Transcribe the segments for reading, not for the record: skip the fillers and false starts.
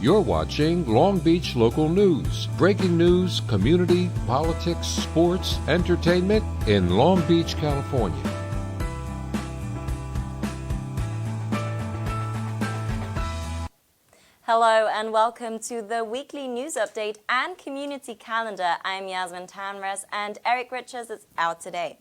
You're watching Long Beach Local News. Breaking news, community, politics, sports, entertainment in Long Beach, California. Hello and welcome to the weekly news update and community calendar. I'm Yasmin Tamras and Eric Richards is out today.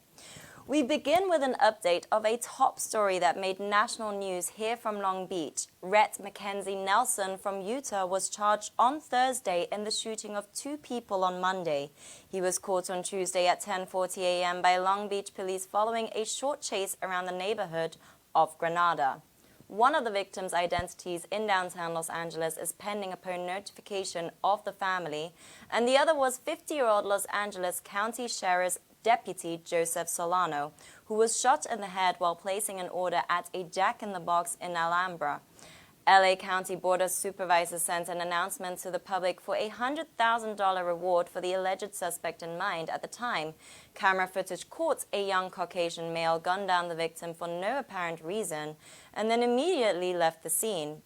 We begin with an update of a top story that made national news here from Long Beach. Rhett Mackenzie Nelson from Utah was charged on Thursday in the shooting of two people on Monday. He was caught on Tuesday at 10:40 a.m. by Long Beach police following a short chase around the neighborhood of Granada. One of the victims' identities in downtown Los Angeles is pending upon notification of the family, and the other was 50-year-old Los Angeles County Sheriff's Deputy Joseph Solano, who was shot in the head while placing an order at a Jack-in-the-Box in Alhambra. LA County Board of Supervisors sent an announcement to the public for a $100,000 reward for the alleged suspect in mind at the time. Camera footage caught a young Caucasian male gun down the victim for no apparent reason and then immediately left the scene.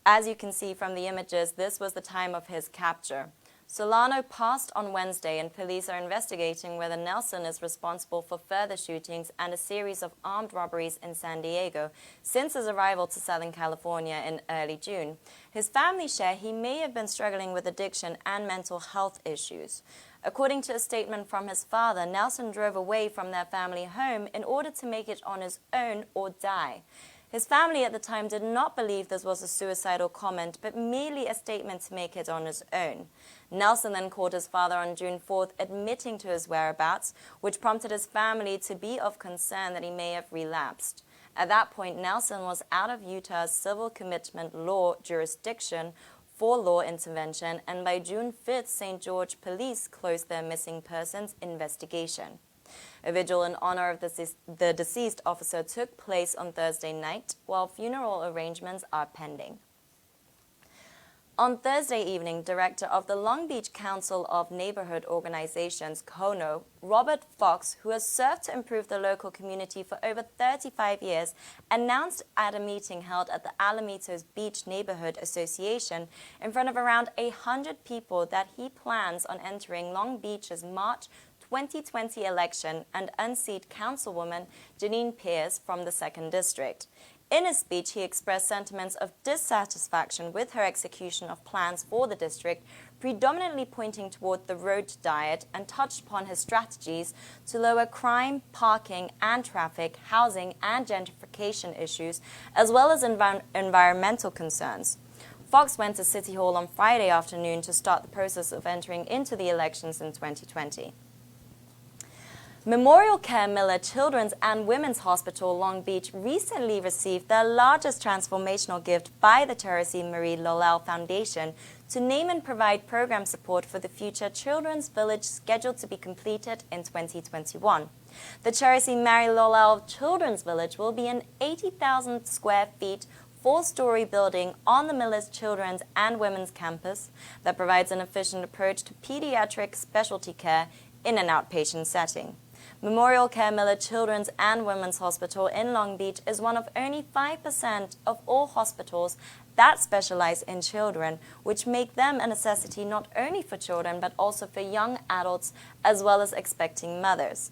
As you can see from the images, this was the time of his capture. Solano passed on Wednesday, and police are investigating whether Nelson is responsible for further shootings and a series of armed robberies in San Diego since his arrival to Southern California in early June. His family share he may have been struggling with addiction and mental health issues. According to a statement from his father, Nelson drove away from their family home in order to make it on his own or die. His family at the time did not believe this was a suicidal comment, but merely a statement to make it on his own. Nelson then called his father on June 4th, admitting to his whereabouts, which prompted his family to be of concern that he may have relapsed. At that point, Nelson was out of Utah's civil commitment law jurisdiction for law intervention, and by June 5th, St. George police closed their missing persons investigation. A vigil in honor of the deceased officer took place on Thursday night, while funeral arrangements are pending. On Thursday evening, director of the Long Beach Council of Neighborhood Organizations, CONO, Robert Foxx, who has served to improve the local community for over 35 years, announced at a meeting held at the Alamitos Beach Neighborhood Association in front of around 100 people that he plans on entering Long Beach's March 2020 election and unseat Councilwoman Janine Pierce from the 2nd District. In his speech, he expressed sentiments of dissatisfaction with her execution of plans for the district, predominantly pointing toward the road diet, and touched upon his strategies to lower crime, parking and traffic, housing and gentrification issues, as well as environmental concerns. Foxx went to City Hall on Friday afternoon to start the process of entering into the elections in 2020. Memorial Care Miller Children's and Women's Hospital Long Beach recently received their largest transformational gift by the Teresa Marie Lowell Foundation to name and provide program support for the future Children's Village scheduled to be completed in 2021. The Teresa Marie Lowell Children's Village will be an 80,000 square feet, 4-story building on the Miller's Children's and Women's campus that provides an efficient approach to pediatric specialty care in an outpatient setting. Memorial Care Miller Children's and Women's Hospital in Long Beach is one of only 5% of all hospitals that specialize in children, which make them a necessity not only for children but also for young adults as well as expecting mothers.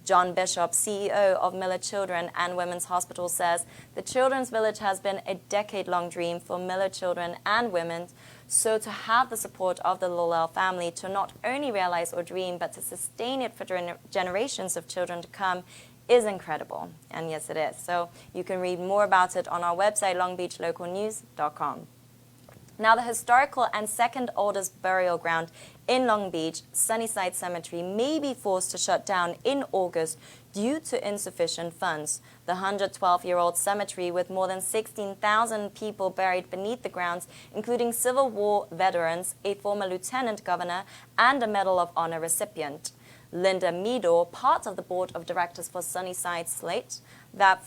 John Bishop, CEO of Miller Children and Women's Hospital, says the Children's Village has been a decade-long dream for Miller Children and Women, so to have the support of the Lowell family to not only realize or dream but to sustain it for generations of children to come is incredible. And yes, it is. So you can read more about it on our website, longbeachlocalnews.com. Now, the historical and second oldest burial ground in Long Beach, Sunnyside Cemetery, may be forced to shut down in August due to insufficient funds. The 112-year-old cemetery, with more than 16,000 people buried beneath the grounds, including Civil War veterans, a former lieutenant governor, and a Medal of Honor recipient. Linda Meador, part of the board of directors for Sunnyside states that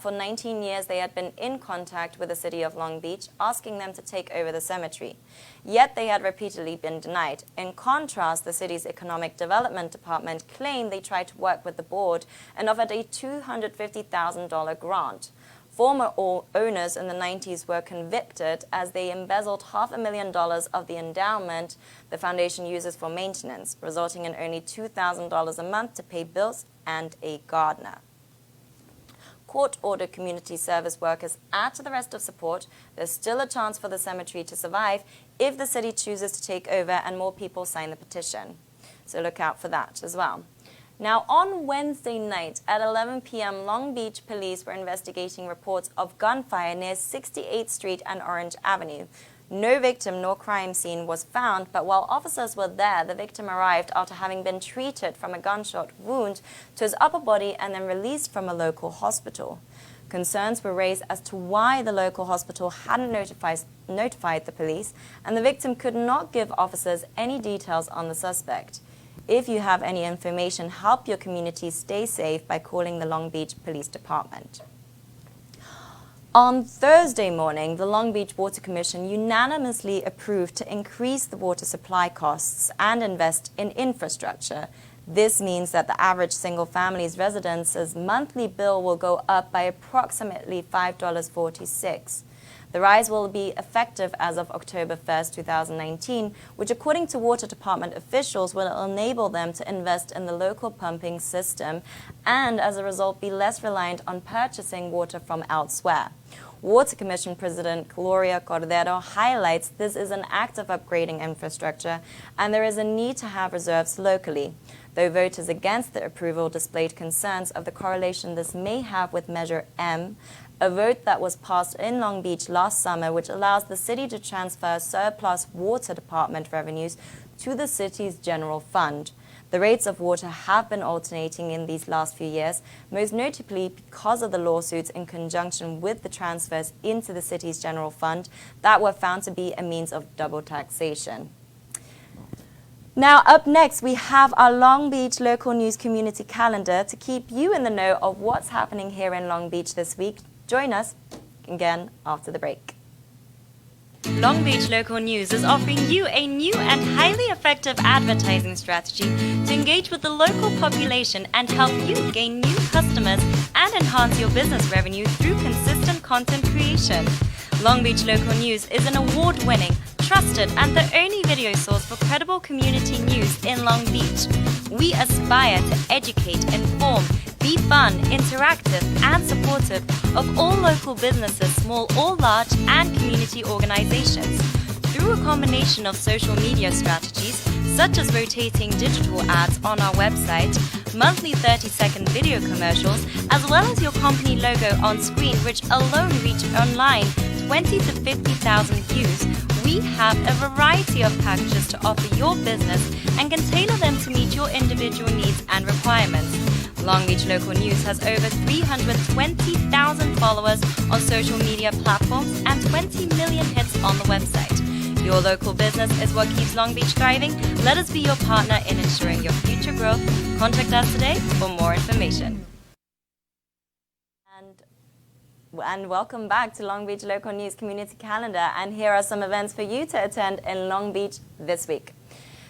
for 19 years they had been in contact with the city of Long Beach, asking them to take over the cemetery. Yet they had repeatedly been denied. In contrast, the city's economic development department claimed they tried to work with the board and offered a $250,000 grant. Former owners in the 90s were convicted as they embezzled $500,000 of the endowment the foundation uses for maintenance, resulting in only $2,000 a month to pay bills and a gardener. Court-ordered community service workers add to the rest of support. There's still a chance for the cemetery to survive if the city chooses to take over and more people sign the petition. So look out for that as well. Now, on Wednesday night at 11 p.m., Long Beach police were investigating reports of gunfire near 68th Street and Orange Avenue. No victim nor crime scene was found, but while officers were there, the victim arrived after having been treated from a gunshot wound to his upper body and then released from a local hospital. Concerns were raised as to why the local hospital hadn't notified the police, and the victim could not give officers any details on the suspect. If you have any information, help your community stay safe by calling the Long Beach Police Department. On Thursday morning, the Long Beach Water Commission unanimously approved to increase the water supply costs and invest in infrastructure. This means that the average single-family's residence's monthly bill will go up by approximately $5.46. The rise will be effective as of October 1st, 2019, which according to Water Department officials will enable them to invest in the local pumping system and as a result be less reliant on purchasing water from elsewhere. Water Commission President Gloria Cordero highlights this is an act of upgrading infrastructure and there is a need to have reserves locally. Though voters against the approval displayed concerns of the correlation this may have with Measure M, a vote that was passed in Long Beach last summer which allows the city to transfer surplus water department revenues to the city's general fund. The rates of water have been alternating in these last few years, most notably because of the lawsuits in conjunction with the transfers into the city's general fund that were found to be a means of double taxation. Now, up next, we have our Long Beach local news community calendar to keep you in the know of what's happening here in Long Beach this week. Join us again after the break. Long Beach Local News is offering you a new and highly effective advertising strategy to engage with the local population and help you gain new customers and enhance your business revenue through consistent content creation. Long Beach Local News is an award-winning, trusted and the only video source for credible community news in Long Beach. We aspire to educate, inform, be fun, interactive and supportive of all local businesses, small or large, and community organizations. Through a combination of social media strategies, such as rotating digital ads on our website, monthly 30-second video commercials, as well as your company logo on screen, which alone reach online 20 to 50,000 views, we have a variety of packages to offer your business and can tailor them to meet your individual needs and requirements. Long Beach Local News has over 320,000 followers on social media platforms and 20 million hits on the website. Your local business is what keeps Long Beach thriving. Let us be your partner in ensuring your future growth. Contact us today for more information. And welcome back to Long Beach Local News Community Calendar. And here are some events for you to attend in Long Beach this week.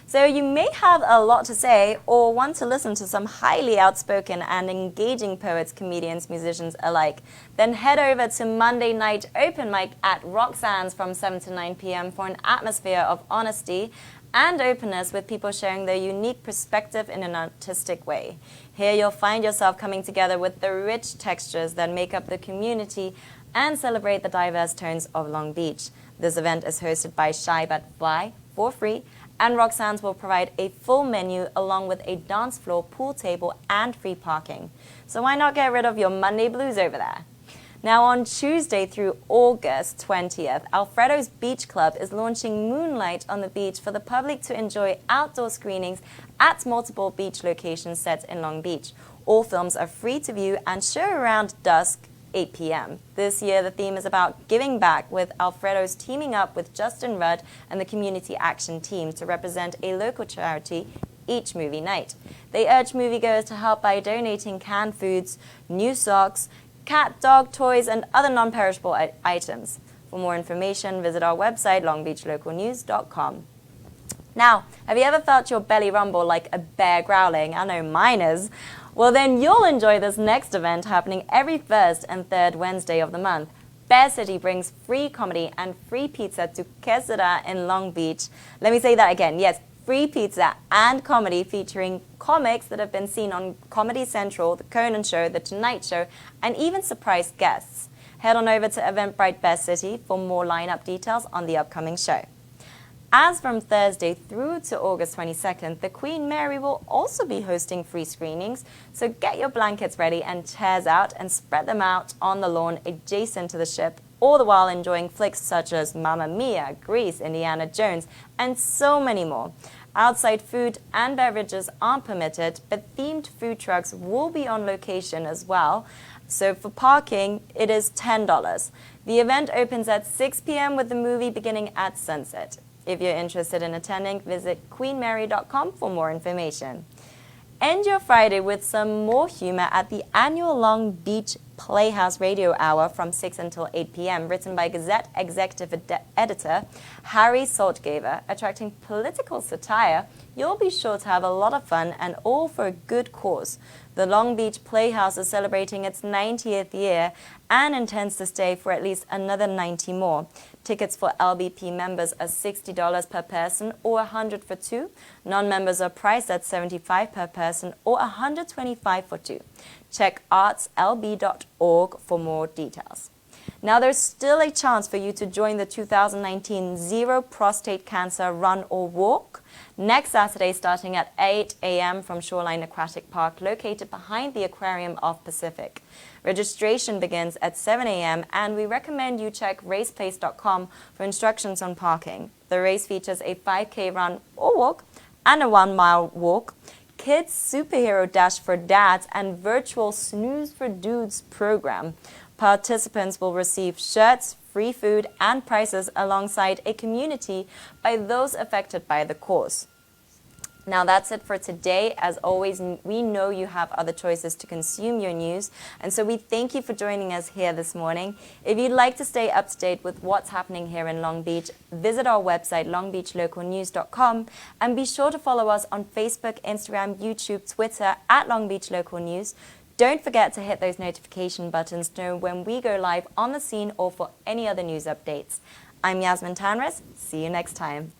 So you may have a lot to say or want to listen to some highly outspoken and engaging poets, comedians, musicians alike. Then head over to Monday night open mic at Roxanne's from 7 to 9 p.m. for an atmosphere of honesty and openness with people sharing their unique perspective in an artistic way. Here you'll find yourself coming together with the rich textures that make up the community and celebrate the diverse tones of Long Beach. This event is hosted by Shy But Fly for free, and Roxanne's will provide a full menu along with a dance floor, pool table, and free parking. So why not get rid of your Monday blues over there? Now on Tuesday through August 20th, Alfredo's Beach Club is launching Moonlight on the Beach for the public to enjoy outdoor screenings at multiple beach locations set in Long Beach. All films are free to view and show around dusk, 8 p.m. This year, the theme is about giving back, with Alfredo's teaming up with Justin Rudd and the Community Action Team to represent a local charity each movie night. They urge moviegoers to help by donating canned foods, new socks, cat, dog, toys, and other non-perishable items. For more information, visit our website, longbeachlocalnews.com. Now, have you ever felt your belly rumble like a bear growling? I know mine is. Well, then you'll enjoy this next event happening every first and third Wednesday of the month. Bear City brings free comedy and free pizza to Quesada in Long Beach. Let me say that again. Yes, free pizza and comedy featuring comics that have been seen on Comedy Central, The Conan Show, The Tonight Show, and even surprise guests. Head on over to Eventbrite Bear City for more lineup details on the upcoming show. As from Thursday through to August 22nd, the Queen Mary will also be hosting free screenings, so get your blankets ready and chairs out and spread them out on the lawn adjacent to the ship, all the while enjoying flicks such as Mamma Mia, Grease, Indiana Jones, and so many more. Outside food and beverages aren't permitted, but themed food trucks will be on location as well. So for parking, it is $10. The event opens at 6 p.m. with the movie beginning at sunset. If you're interested in attending, visit queenmary.com for more information. End your Friday with some more humor at the annual Long Beach Playhouse Radio Hour from 6 until 8 p.m., written by Gazette Executive Editor Harry Saltgaver. Attracting political satire, you'll be sure to have a lot of fun and all for a good cause. The Long Beach Playhouse is celebrating its 90th year and intends to stay for at least another 90 more. Tickets for LBP members are $60 per person or $100 for two. Non-members are priced at $75 per person or $125 for two. Check artslb.org for more details. Now, there's still a chance for you to join the 2019 Zero Prostate Cancer Run or Walk next Saturday starting at 8 a.m. from Shoreline Aquatic Park located behind the Aquarium of Pacific. Registration begins at 7 a.m. and we recommend you check raceplace.com for instructions on parking. The race features a 5K run or walk and a 1-mile walk, Kids Superhero Dash for Dads, and virtual Snooze for Dudes program. Participants will receive shirts, free food, and prizes alongside a community by those affected by the cause. Now that's it for today. As always, we know you have other choices to consume your news, and so we thank you for joining us here this morning. If you'd like to stay up to date with what's happening here in Long Beach, visit our website, longbeachlocalnews.com, and be sure to follow us on Facebook, Instagram, YouTube, Twitter, at Long Beach Local News. Don't forget to hit those notification buttons to know when we go live on the scene or for any other news updates. I'm Yasmin Tanres. See you next time.